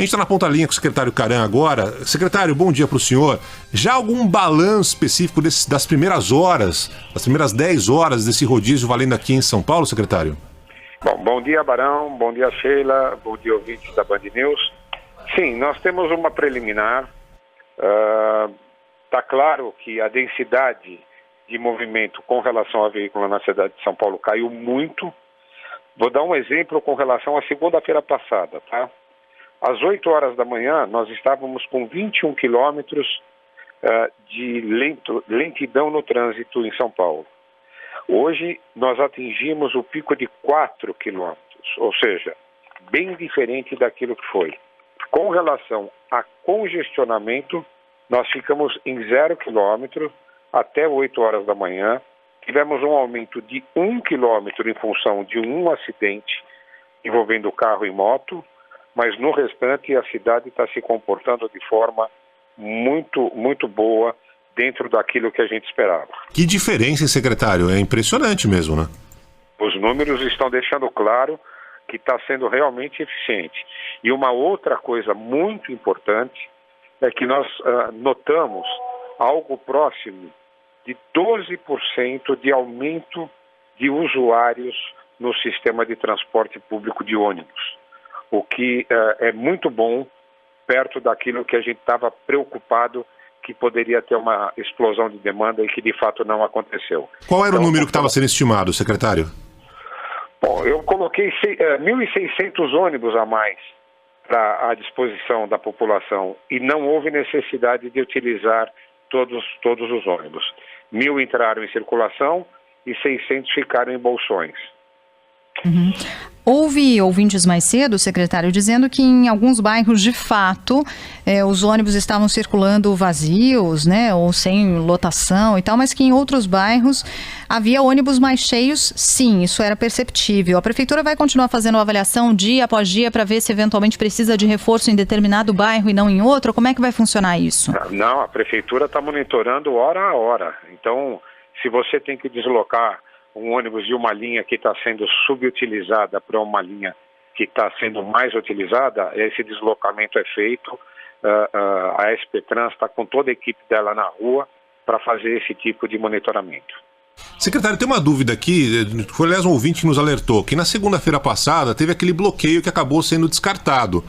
A gente está na ponta linha com o secretário Caram agora. Secretário, bom dia para o senhor. Já algum balanço específico das primeiras horas, das primeiras 10 horas desse rodízio valendo aqui em São Paulo, secretário? Bom dia, Barão, bom dia, Sheila, bom dia, ouvintes da Band News. Sim, nós temos uma preliminar. Está claro que a densidade de movimento com relação a veículo na cidade de São Paulo caiu muito. Vou dar um exemplo com relação à segunda-feira passada, tá? Às 8 horas da manhã, nós estávamos com 21 quilômetros de lentidão no trânsito em São Paulo. Hoje, nós atingimos o pico de 4 quilômetros, ou seja, bem diferente daquilo que foi. Com relação a congestionamento, nós ficamos em 0 quilômetro até 8 horas da manhã. Tivemos um aumento de 1 quilômetro em função de um acidente envolvendo carro e moto, mas no restante a cidade está se comportando de forma muito, muito boa dentro daquilo que a gente esperava. Que diferença, secretário? É impressionante mesmo, né? Os números estão deixando claro que está sendo realmente eficiente. E uma outra coisa muito importante é que nós notamos algo próximo de 12% de aumento de usuários no sistema de transporte público de ônibus, o que é muito bom perto daquilo que a gente estava preocupado que poderia ter uma explosão de demanda e que de fato não aconteceu. Qual era o número que estava sendo estimado, secretário? Bom, eu coloquei 1.600 ônibus a mais à disposição da população e não houve necessidade de utilizar todos os ônibus. 1.000 entraram em circulação e 600 ficaram em bolsões. Uhum. Houve ouvintes mais cedo, secretário, dizendo que em alguns bairros, de fato, os ônibus estavam circulando vazios, né, ou sem lotação e tal, mas que em outros bairros havia ônibus mais cheios, sim, isso era perceptível. A prefeitura vai continuar fazendo uma avaliação dia após dia para ver se eventualmente precisa de reforço em determinado bairro e não em outro? Como é que vai funcionar isso? Não, a prefeitura está monitorando hora a hora. Então, se você tem que deslocar um ônibus de uma linha que está sendo subutilizada para uma linha que está sendo mais utilizada, esse deslocamento é feito. A SP Trans está com toda a equipe dela na rua para fazer esse tipo de monitoramento. Secretário, tem uma dúvida aqui, foi aliás um ouvinte que nos alertou, que na segunda-feira passada teve aquele bloqueio que acabou sendo descartado.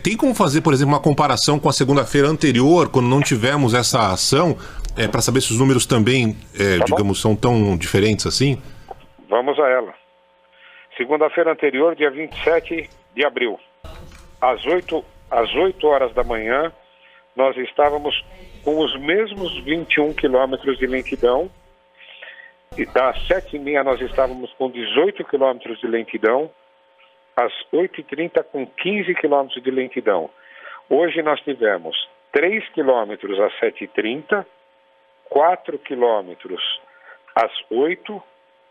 Tem como fazer, por exemplo, uma comparação com a segunda-feira anterior, quando não tivemos essa ação, para saber se os números também, digamos, são tão diferentes assim? Vamos a ela. Segunda-feira anterior, dia 27 de abril, às 8 horas da manhã, nós estávamos com os mesmos 21 quilômetros de lentidão, e às 7h30 nós estávamos com 18 quilômetros de lentidão, às 8h30 com 15 quilômetros de lentidão. Hoje nós tivemos 3 quilômetros às 7h30, 4 quilômetros às 8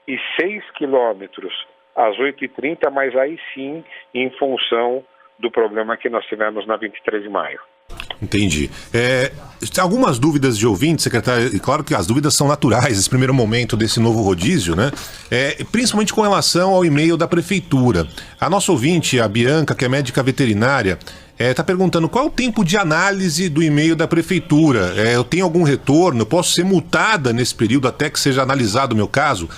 e 6 quilômetros às 8h30, mas aí sim em função do problema que nós tivemos na 23 de maio. Entendi. Algumas dúvidas de ouvintes, secretário, e claro que as dúvidas são naturais nesse primeiro momento desse novo rodízio, né? Principalmente com relação ao e-mail da prefeitura. A nossa ouvinte, a Bianca, que é médica veterinária, está perguntando qual é o tempo de análise do e-mail da prefeitura. Eu tenho algum retorno? Eu posso ser multada nesse período até que seja analisado o meu caso,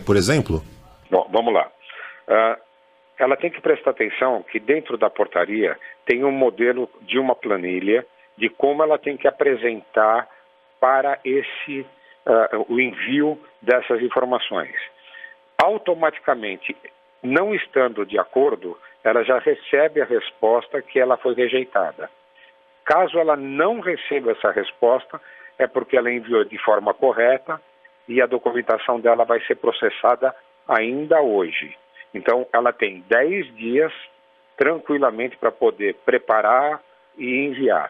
por exemplo? Bom, vamos lá. Ela tem que prestar atenção que dentro da portaria tem um modelo de uma planilha de como ela tem que apresentar para o envio dessas informações. Automaticamente, não estando de acordo, ela já recebe a resposta que ela foi rejeitada. Caso ela não receba essa resposta, é porque ela enviou de forma correta e a documentação dela vai ser processada ainda hoje. Então, ela tem 10 dias tranquilamente para poder preparar e enviar.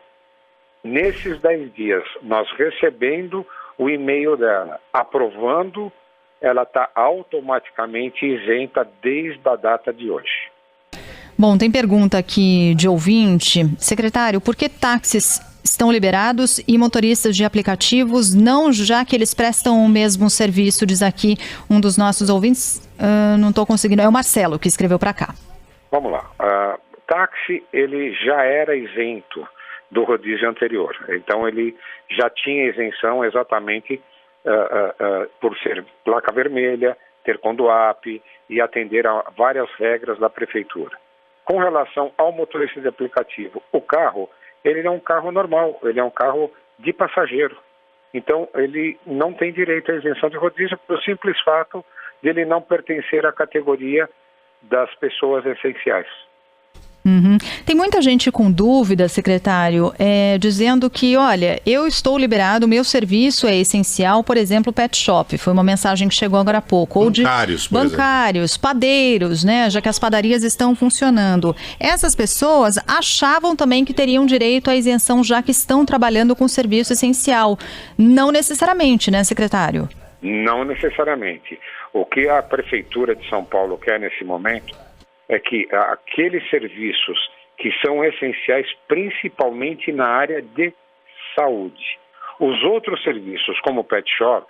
Nesses 10 dias, nós recebendo o e-mail dela, aprovando, ela está automaticamente isenta desde a data de hoje. Bom, tem pergunta aqui de ouvinte. Secretário, por que táxis estão liberados e motoristas de aplicativos não, já que eles prestam o mesmo serviço? Diz aqui um dos nossos ouvintes, não estou conseguindo, é o Marcelo que escreveu para cá. Vamos lá. táxi, ele já era isento do rodízio anterior. Então, ele já tinha isenção exatamente por ser placa vermelha, ter Conduap e atender a várias regras da prefeitura. Com relação ao motorista de aplicativo, o carro, ele é um carro normal, ele é um carro de passageiro. Então, ele não tem direito à isenção de rodízio pelo simples fato de ele não pertencer à categoria das pessoas essenciais. Uhum. Tem muita gente com dúvida, secretário, dizendo que, olha, eu estou liberado, o meu serviço é essencial, por exemplo, pet shop, foi uma mensagem que chegou agora há pouco. Ou de bancários, padeiros, né, já que as padarias estão funcionando. Essas pessoas achavam também que teriam direito à isenção, já que estão trabalhando com serviço essencial. Não necessariamente, né, secretário? Não necessariamente. O que a Prefeitura de São Paulo quer nesse momento é que aqueles serviços que são essenciais, principalmente na área de saúde. Os outros serviços, como o pet shop,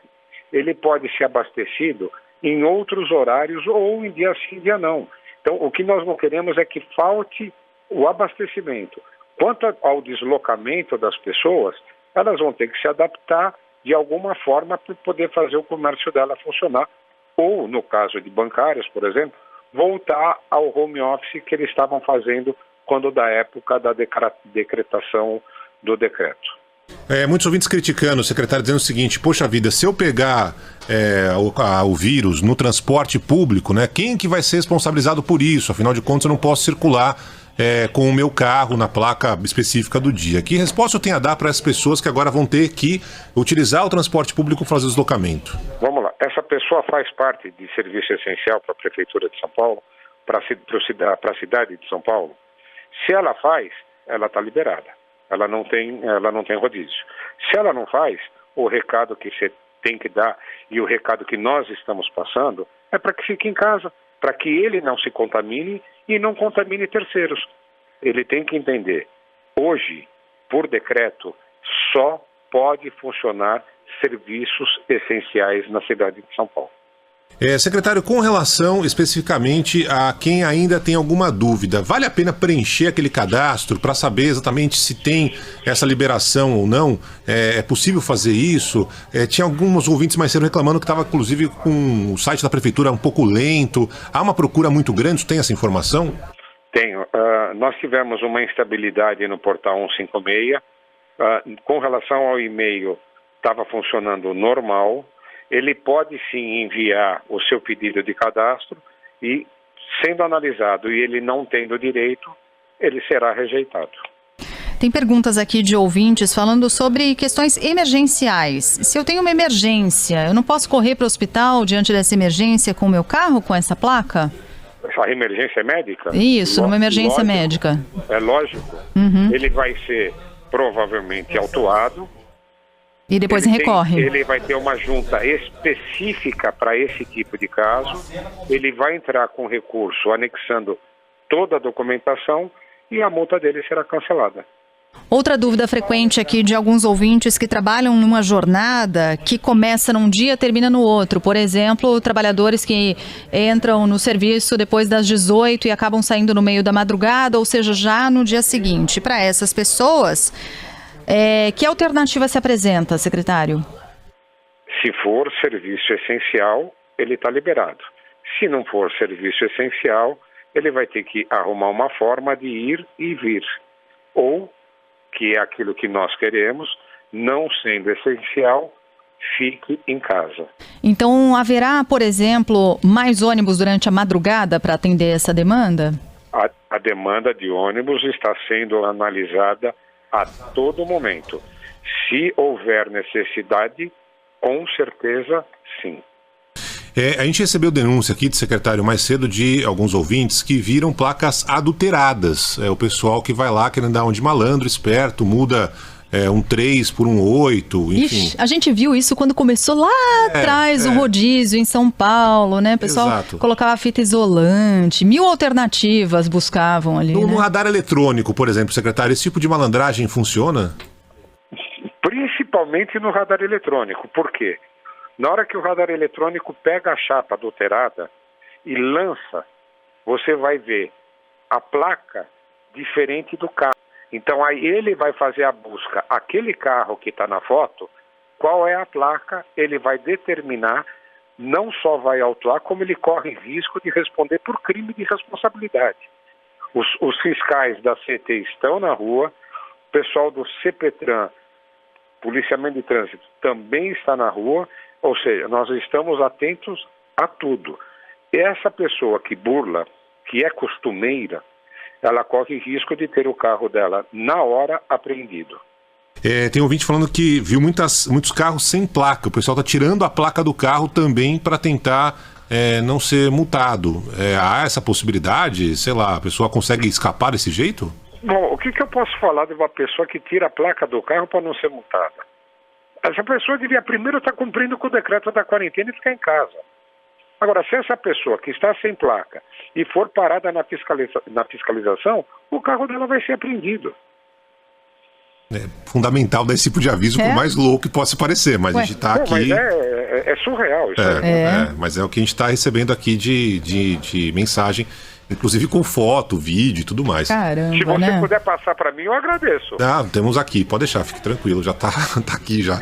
ele pode ser abastecido em outros horários ou em dia sim, dia não. Então, o que nós não queremos é que falte o abastecimento. Quanto ao deslocamento das pessoas, elas vão ter que se adaptar de alguma forma para poder fazer o comércio dela funcionar. Ou, no caso de bancários, por exemplo, voltar ao home office que eles estavam fazendo quando da época da decretação do decreto. Muitos ouvintes criticando o secretário, dizendo o seguinte: poxa vida, se eu pegar o vírus no transporte público, né, quem que vai ser responsabilizado por isso? Afinal de contas, eu não posso circular com o meu carro na placa específica do dia. Que resposta eu tenho a dar para as pessoas que agora vão ter que utilizar o transporte público para fazer o deslocamento? Vamos lá. Essa pessoa faz parte de serviço essencial para a Prefeitura de São Paulo, para a cidade de São Paulo? Se ela faz, ela está liberada. Ela não tem rodízio. Se ela não faz, o recado que você tem que dar e o recado que nós estamos passando é para que fique em casa, para que ele não se contamine e não contamine terceiros. Ele tem que entender, hoje, por decreto, só pode funcionar serviços essenciais na cidade de São Paulo. Secretário, com relação especificamente a quem ainda tem alguma dúvida, vale a pena preencher aquele cadastro para saber exatamente se tem essa liberação ou não? É possível fazer isso? Tinha alguns ouvintes mais cedo reclamando que estava, inclusive, com o site da Prefeitura um pouco lento. Há uma procura muito grande? Você tem essa informação? Tenho. Nós tivemos uma instabilidade no portal 156. Com relação ao e-mail, estava funcionando normal. Ele pode sim enviar o seu pedido de cadastro e, sendo analisado e ele não tendo direito, ele será rejeitado. Tem perguntas aqui de ouvintes falando sobre questões emergenciais. Se eu tenho uma emergência, eu não posso correr para o hospital diante dessa emergência com o meu carro, com essa placa? A emergência médica? Isso, numa emergência médica. É lógico. Ele vai ser provavelmente autuado. E depois recorre. Ele vai ter uma junta específica para esse tipo de caso. Ele vai entrar com recurso anexando toda a documentação e a multa dele será cancelada. Outra dúvida frequente aqui de alguns ouvintes que trabalham numa jornada que começa num dia e termina no outro. Por exemplo, trabalhadores que entram no serviço depois das 18 e acabam saindo no meio da madrugada, ou seja, já no dia seguinte. Para essas pessoas, que alternativa se apresenta, secretário? Se for serviço essencial, ele está liberado. Se não for serviço essencial, ele vai ter que arrumar uma forma de ir e vir. Ou, que é aquilo que nós queremos, não sendo essencial, fique em casa. Então, haverá, por exemplo, mais ônibus durante a madrugada para atender essa demanda? A demanda de ônibus está sendo analisada a todo momento. Se houver necessidade, com certeza, sim. A gente recebeu denúncia aqui de secretário mais cedo de alguns ouvintes que viram placas adulteradas. O pessoal que vai lá querendo dar um de malandro, esperto, muda um 3 por um 8, enfim. Ixi, a gente viu isso quando começou lá atrás o rodízio em São Paulo, né? O pessoal colocava fita isolante, 1000 alternativas buscavam ali. No radar eletrônico, por exemplo, secretário, esse tipo de malandragem funciona? Principalmente no radar eletrônico. Por quê? Na hora que o radar eletrônico pega a chapa adulterada e lança, você vai ver a placa diferente do carro. Então aí ele vai fazer a busca, aquele carro que está na foto, qual é a placa, ele vai determinar, não só vai autuar, como ele corre risco de responder por crime de responsabilidade. Os fiscais da CT estão na rua, o pessoal do CPTRAN, Policiamento de Trânsito, também está na rua, ou seja, nós estamos atentos a tudo. E essa pessoa que burla, que é costumeira, ela corre risco de ter o carro dela na hora apreendido. Tem um ouvinte falando que viu muitos carros sem placa. O pessoal está tirando a placa do carro também para tentar não ser multado. Há essa possibilidade? Sei lá, a pessoa consegue escapar desse jeito? Bom, o que eu posso falar de uma pessoa que tira a placa do carro para não ser multada? Essa pessoa devia primeiro estar cumprindo com o decreto da quarentena e ficar em casa. Agora, se essa pessoa que está sem placa e for parada na fiscalização, o carro dela vai ser apreendido. É fundamental dar esse tipo de aviso, por mais louco que possa parecer, mas a gente está aqui... Mas é surreal isso aí. Mas é o que a gente está recebendo aqui de mensagem, inclusive com foto, vídeo e tudo mais. Caramba, se você puder passar para mim, eu agradeço. Temos aqui, pode deixar, fique tranquilo, já tá aqui já.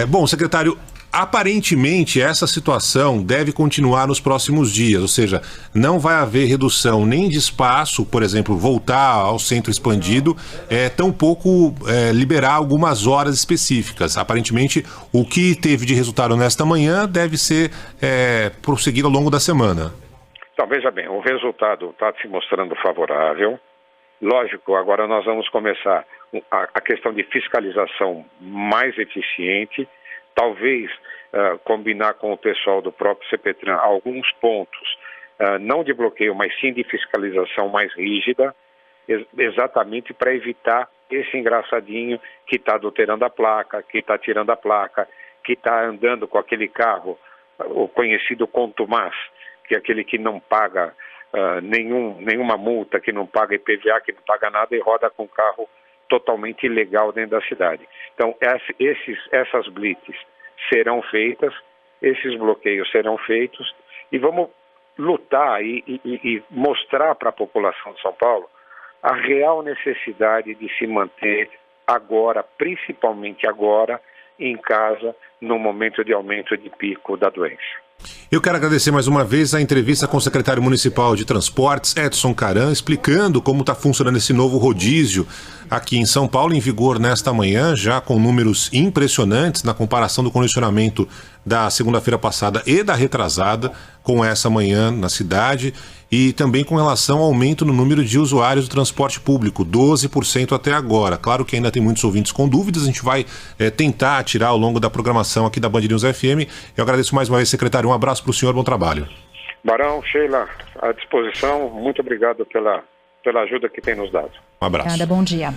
Bom, secretário, aparentemente essa situação deve continuar nos próximos dias, ou seja, não vai haver redução nem de espaço, por exemplo, voltar ao centro expandido, tampouco liberar algumas horas específicas. Aparentemente, o que teve de resultado nesta manhã deve ser prosseguido ao longo da semana. Então, veja bem, o resultado está se mostrando favorável. Lógico, agora nós vamos começar a questão de fiscalização mais eficiente, talvez combinar com o pessoal do próprio CPTRAN alguns pontos, não de bloqueio, mas sim de fiscalização mais rígida, exatamente para evitar esse engraçadinho que está adulterando a placa, que está tirando a placa, que está andando com aquele carro, o conhecido contumaz, que é aquele que não paga nenhuma multa, que não paga IPVA, que não paga nada e roda com carro totalmente ilegal dentro da cidade. Então, essas blitzes serão feitas, esses bloqueios serão feitos e vamos lutar e mostrar para a população de São Paulo a real necessidade de se manter agora, principalmente agora, em casa, no momento de aumento de pico da doença. Eu quero agradecer mais uma vez a entrevista com o secretário municipal de Transportes, Edson Caram, explicando como está funcionando esse novo rodízio aqui em São Paulo, em vigor nesta manhã, já com números impressionantes na comparação do condicionamento da segunda-feira passada e da retrasada com essa manhã na cidade, e também com relação ao aumento no número de usuários do transporte público, 12% até agora. Claro que ainda tem muitos ouvintes com dúvidas, a gente vai tentar tirar ao longo da programação aqui da Band News FM. Eu agradeço mais uma vez, secretário, um abraço para o senhor, bom trabalho. Barão, Sheila, à disposição, muito obrigado pela ajuda que tem nos dado. Um abraço. Obrigada, bom dia.